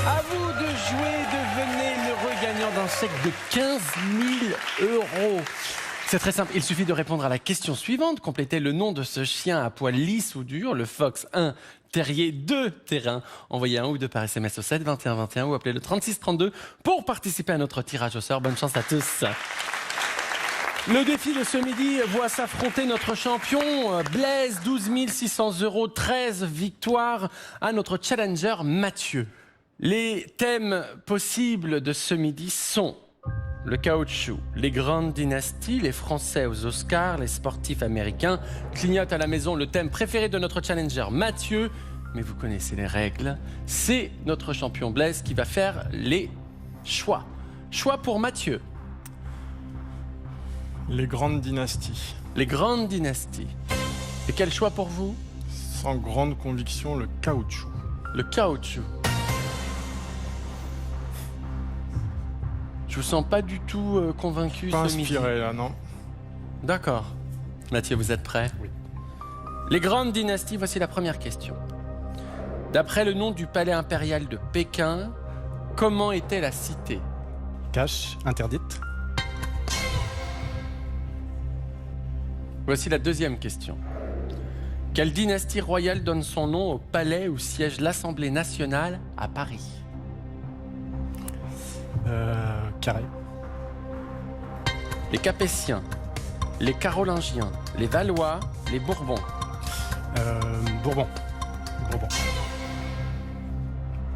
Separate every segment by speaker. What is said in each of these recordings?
Speaker 1: À vous de jouer, devenez l'heureux gagnant d'un chèque de 15 000 €. C'est très simple, il suffit de répondre à la question suivante. Complétez le nom de ce chien à poil lisse ou dur, le fox 1, terrier 2, terrain. Envoyez un ou deux par SMS au 7 21 21 ou appelez le 36 32 pour participer à notre tirage au sort. Bonne chance à tous. Le défi de ce midi voit s'affronter notre champion Blaise, 12 600 €, 13 victoires, à notre challenger Mathieu. Les thèmes possibles de ce midi sont le caoutchouc, les grandes dynasties, les Français aux Oscars, les sportifs américains. Clignote à la maison le thème préféré de notre challenger Mathieu. Mais vous connaissez les règles. C'est notre champion Blaise qui va faire les choix. Choix pour Mathieu.
Speaker 2: Les grandes dynasties.
Speaker 1: Les grandes dynasties. Et quel choix pour vous?
Speaker 2: Sans grande conviction, le caoutchouc.
Speaker 1: Le caoutchouc. Je vous sens pas du tout convaincu
Speaker 2: Pas
Speaker 1: ce midi.
Speaker 2: inspiré là, non.
Speaker 1: D'accord. Mathieu, vous êtes prêt?
Speaker 2: Oui.
Speaker 1: Les grandes dynasties, voici la première question. D'après le nom du palais impérial de Pékin, comment était la cité?
Speaker 3: Cache, interdite.
Speaker 1: Voici la deuxième question. Quelle dynastie royale donne son nom au palais où siège l'Assemblée nationale à Paris?
Speaker 3: Carré.
Speaker 1: Les Capétiens, les Carolingiens, les Valois, les Bourbons.
Speaker 3: Bourbon. Bourbon.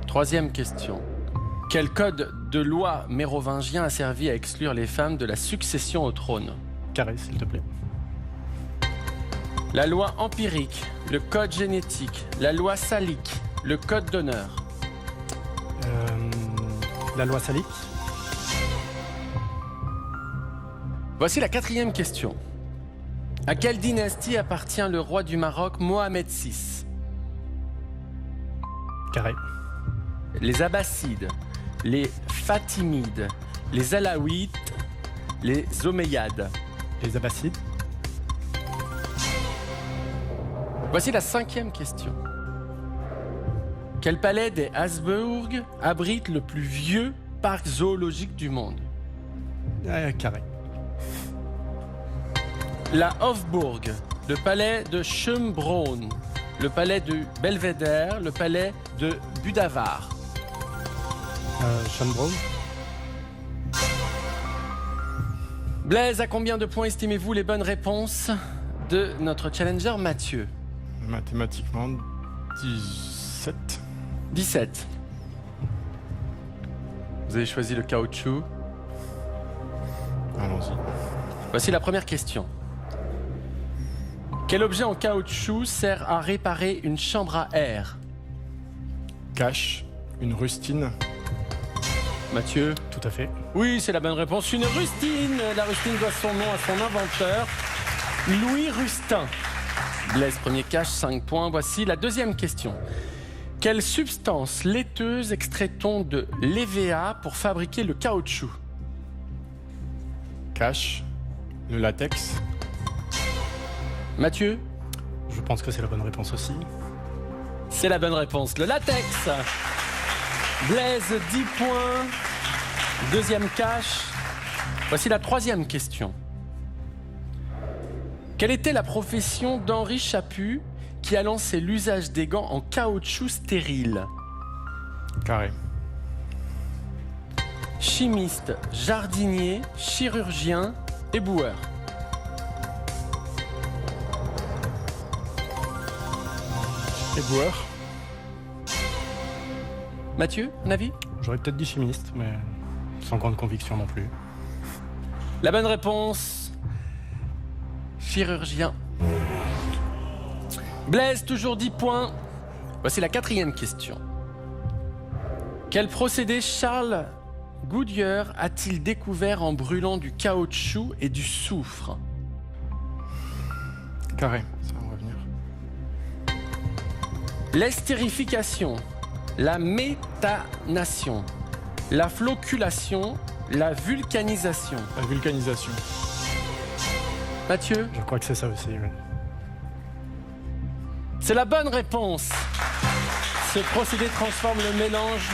Speaker 1: Troisième question. Quel code de loi mérovingien a servi à exclure les femmes de la succession au trône?
Speaker 3: Carré, s'il te plaît.
Speaker 1: La loi empirique, le code génétique, la loi salique, le code d'honneur.
Speaker 3: La loi salique.
Speaker 1: Voici la quatrième question. À quelle dynastie appartient le roi du Maroc, Mohamed VI?
Speaker 3: Carré.
Speaker 1: Les Abbassides, les Fatimides, les Alaouites, les Omeyyades.
Speaker 3: Les Abbassides.
Speaker 1: Voici la cinquième question. Quel palais des Habsbourg abrite le plus vieux parc zoologique du monde?
Speaker 3: Carré.
Speaker 1: La Hofburg, le palais de Schönbrunn, le palais de Belvédère, le palais de Budavar.
Speaker 3: Schönbrunn.
Speaker 1: Blaise, à combien de points estimez-vous les bonnes réponses de notre challenger Mathieu?
Speaker 2: Mathématiquement, 17.
Speaker 1: 17. Vous avez choisi le caoutchouc.
Speaker 2: Allons-y.
Speaker 1: Voici la première question. Quel objet en caoutchouc sert à réparer une chambre à air?
Speaker 2: Cache, une rustine.
Speaker 1: Mathieu?
Speaker 3: Tout à fait.
Speaker 1: Oui, c'est la bonne réponse. Une rustine. La rustine doit son nom à son inventeur, Louis Rustin. Blaise, premier cache, 5 points. Voici la deuxième question. Quelle substance laiteuse extrait-on de l'EVA pour fabriquer le caoutchouc?
Speaker 2: Cache, le latex.
Speaker 1: Mathieu?
Speaker 3: Je pense que c'est la bonne réponse aussi.
Speaker 1: C'est la bonne réponse. Le latex. Blaise, 10 points. Deuxième cache. Voici la troisième question. Quelle était la profession d'Henri Chaput qui a lancé l'usage des gants en caoutchouc stérile?
Speaker 2: Carré.
Speaker 1: Chimiste, jardinier, chirurgien, éboueur.
Speaker 2: Éboueur.
Speaker 1: Mathieu, un avis?
Speaker 3: J'aurais peut-être dit chimiste, mais sans grande conviction non plus.
Speaker 1: La bonne réponse, chirurgien. Blaise, toujours 10 points. Voici la quatrième question. Quel procédé Charles Goodyear a-t-il découvert en brûlant du caoutchouc et du soufre?
Speaker 2: Carré, ça va revenir.
Speaker 1: L'estérification, la méthanation, la flocculation, la vulcanisation.
Speaker 2: La vulcanisation.
Speaker 1: Mathieu?
Speaker 3: Je crois que c'est ça aussi. Oui.
Speaker 1: C'est la bonne réponse. Ce procédé transforme le mélange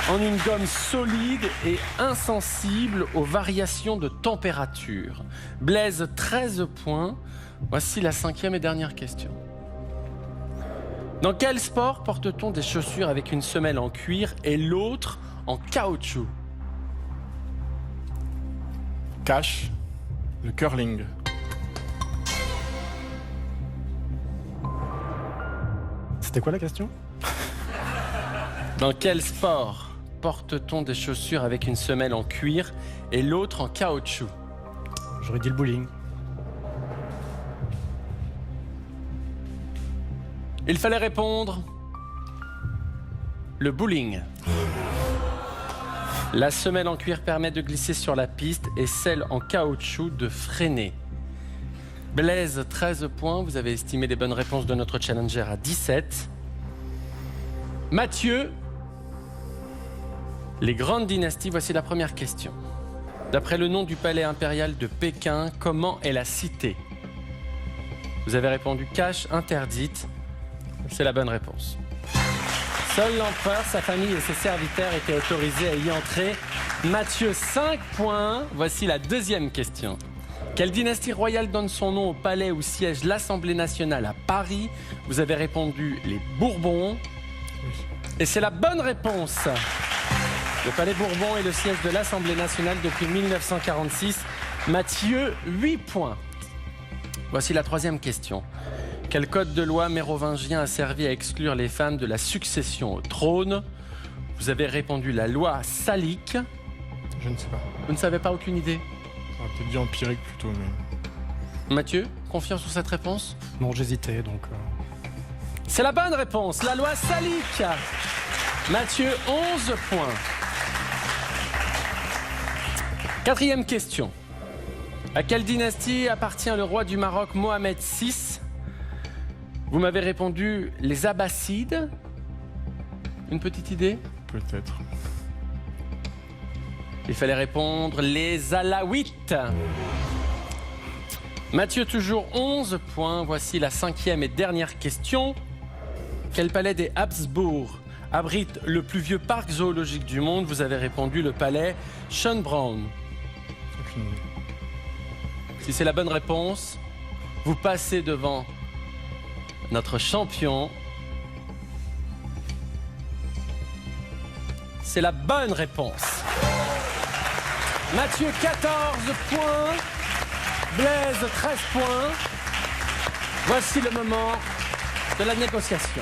Speaker 1: en une gomme solide et insensible aux variations de température. Blaise, 13 points. Voici la 5e et dernière question. Dans quel sport porte-t-on des chaussures avec une semelle en cuir et l'autre en caoutchouc?
Speaker 2: Cash. Le curling.
Speaker 3: C'était quoi la question?
Speaker 1: Dans quel sport porte-t-on des chaussures avec une semelle en cuir et l'autre en caoutchouc?
Speaker 3: J'aurais dit le bowling.
Speaker 1: Il fallait répondre le bowling. La semelle en cuir permet de glisser sur la piste et celle en caoutchouc de freiner. Blaise, 13 points. Vous avez estimé les bonnes réponses de notre challenger à 17. Mathieu, les grandes dynasties, voici la première question. D'après le nom du palais impérial de Pékin, comment est la cité? Vous avez répondu cache interdite. C'est la bonne réponse. Seul l'empereur, sa famille et ses serviteurs étaient autorisés à y entrer. Mathieu, 5 points. Voici la deuxième question. Quelle dynastie royale donne son nom au palais où siège l'Assemblée nationale à Paris? Vous avez répondu les Bourbons. Et c'est la bonne réponse. Le palais Bourbon est le siège de l'Assemblée nationale depuis 1946. Mathieu, 8 points. Voici la troisième question. Quel code de loi mérovingien a servi à exclure les femmes de la succession au trône? Vous avez répondu la loi salique.
Speaker 2: Je ne sais pas.
Speaker 1: Vous ne savez pas, aucune idée?
Speaker 2: On aurait peut-être dit empirique plutôt, mais...
Speaker 1: Mathieu, confiant sur cette réponse?
Speaker 3: Non, j'hésitais, donc...
Speaker 1: C'est la bonne réponse, la loi salique. Mathieu, 11 points. Quatrième question. À quelle dynastie appartient le roi du Maroc Mohamed VI? Vous m'avez répondu les Abbassides. Une petite idée?
Speaker 2: Peut-être.
Speaker 1: Il fallait répondre les Alaouites. Mathieu, toujours 11 points. Voici la 5e et dernière question. Quel palais des Habsbourg abrite le plus vieux parc zoologique du monde? Vous avez répondu le palais Schönbrunn.
Speaker 2: Aucune idée.
Speaker 1: Si c'est la bonne réponse, vous passez devant notre champion. C'est la bonne réponse. Mathieu, 14 points. Blaise, 13 points. Voici le moment de la négociation.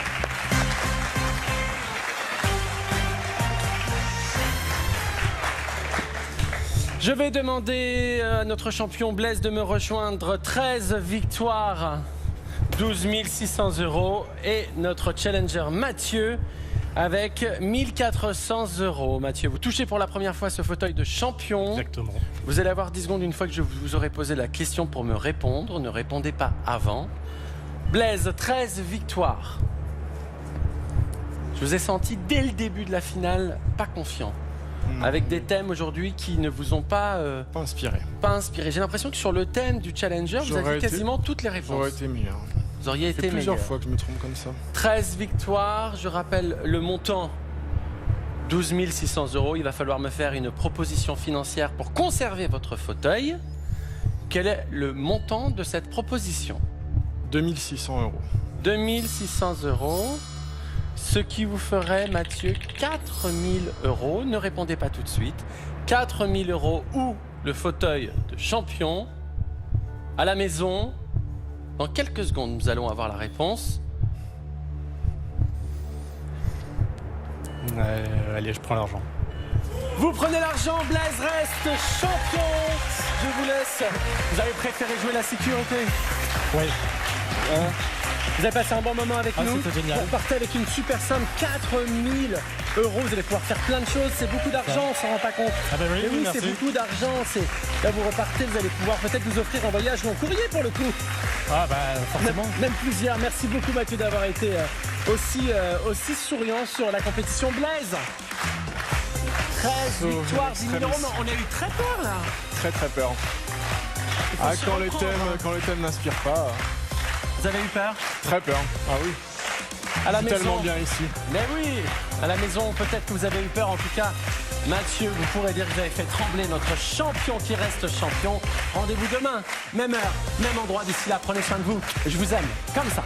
Speaker 1: Je vais demander à notre champion Blaise de me rejoindre. 13 victoires, 12 600 € et notre challenger Mathieu avec 1400 €. Mathieu, vous touchez pour la première fois ce fauteuil de champion.
Speaker 3: Exactement.
Speaker 1: Vous allez avoir 10 secondes une fois que je vous aurai posé la question pour me répondre. Ne répondez pas avant. Blaise, 13 victoires. Je vous ai senti dès le début de la finale pas confiant. Avec des thèmes aujourd'hui qui ne vous ont pas
Speaker 2: inspiré.
Speaker 1: J'ai l'impression que sur le thème du challenger, vous avez quasiment toutes les réponses.
Speaker 2: J'aurais été meilleur.
Speaker 1: Vous auriez été
Speaker 2: plusieurs
Speaker 1: meilleur.
Speaker 2: fois que je me trompe comme ça.
Speaker 1: 13 victoires, je rappelle le montant, 12 600 €. Il va falloir me faire une proposition financière pour conserver votre fauteuil. Quel est le montant de cette proposition?
Speaker 2: 2600 €.
Speaker 1: 2600 €. Ce qui vous ferait, Mathieu, 4000 €. Ne répondez pas tout de suite. 4000 € ou le fauteuil de champion. À la maison, dans quelques secondes, nous allons avoir la réponse.
Speaker 3: Allez, je prends l'argent.
Speaker 1: Vous prenez l'argent, Blaise reste champion. Je vous laisse. Vous avez préféré jouer la sécurité?
Speaker 3: Oui.
Speaker 1: Vous avez passé un bon moment avec nous.
Speaker 3: C'était génial.
Speaker 1: Vous repartez avec une super somme, 4000 €. Vous allez pouvoir faire plein de choses. C'est beaucoup d'argent, on s'en rend pas compte.
Speaker 3: Ah bah oui,
Speaker 1: Mais oui,
Speaker 3: merci.
Speaker 1: c'est beaucoup d'argent. Là, vous repartez, vous allez pouvoir peut-être vous offrir un voyage long courrier pour le coup.
Speaker 3: Ah bah forcément.
Speaker 1: Même plusieurs. Merci beaucoup, Mathieu, d'avoir été aussi souriant sur la compétition. Blaise, 13 victoires, 10 000 €. On a eu très peur là.
Speaker 2: Très très peur.
Speaker 1: faut se reprendre,
Speaker 2: Quand le thème n'inspire pas,
Speaker 1: Vous avez eu peur?
Speaker 2: très peur. Ah oui.
Speaker 1: À la
Speaker 2: C'est
Speaker 1: maison.
Speaker 2: tellement bien ici.
Speaker 1: Mais oui, à la maison, peut-être que vous avez eu peur. En tout cas, Mathieu, vous pourrez dire que vous avez fait trembler notre champion qui reste champion. Rendez-vous demain, même heure, même endroit. D'ici là, prenez soin de vous. Je vous aime, comme ça.